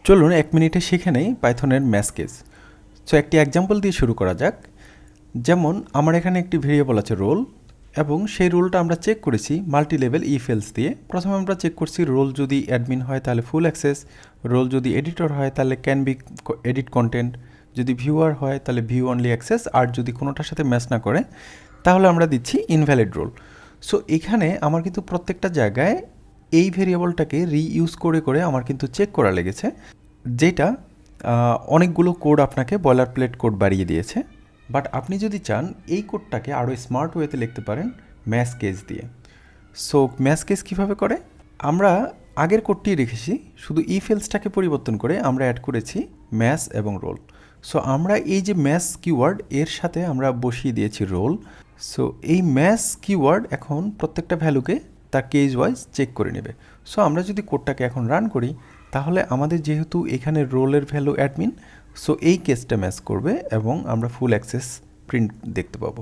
চলুন 1 মিনিটে শিখে নেই পাইথনের ম্যাশ কেস। সো একটি এক্সাম্পল দিয়ে শুরু করা যাক। যেমন আমার এখানে একটি ভেরিয়েবল আছে রোল, এবং সেই রোলটা আমরা চেক করেছি মাল্টি লেভেল ইফ এলস দিয়ে। প্রথমে আমরা চেক করছি রোল যদি অ্যাডমিন হয় তাহলে ফুল অ্যাক্সেস, রোল যদি এডিটর হয় তাহলে ক্যান বি এডিট কন্টেন্ট, যদি ভিউয়ার হয় তাহলে ভিউ অনলি অ্যাক্সেস, আর যদি কোনোটার সাথে ম্যাচ না করে তাহলে আমরা দিচ্ছি ইনভ্যালিড রোল। সো এখানে আমার কিন্তু প্রত্যেকটা জায়গায় এই ভেরিয়েবলটাকে রিইউজ করে করে আমার কিন্তু চেক করা লেগেছে, যেটা অনেকগুলো কোড আপনাকে বয়লার প্লেট কোড বাড়িয়ে দিয়েছে। বাট আপনি যদি চান এই কোডটাকে আরও স্মার্ট ওয়েতে লিখতে পারেন ম্যাশ কেস দিয়ে। সো ম্যাশ কেস কীভাবে করে, আমরা আগের কোডটি রেখেছি, শুধু ইফ এলসটাকে পরিবর্তন করে আমরা অ্যাড করেছি ম্যাশ এবং রোল। সো আমরা এই যে ম্যাশ কিওয়ার্ড এর সাথে আমরা বসিয়ে দিয়েছি রোল। সো এই ম্যাশ কিওয়ার্ড এখন প্রত্যেকটা ভ্যালুকে তার কেস ওয়াইজ চেক করে নেবে। সো আমরা যদি কোডটাকে এখন রান করি তাহলে আমাদের যেহেতু এখানে রোলের ভ্যালু অ্যাডমিন, সো এই কেসটা ম্যাচ করবে এবং আমরা ফুল অ্যাক্সেস প্রিন্ট দেখতে পাবো।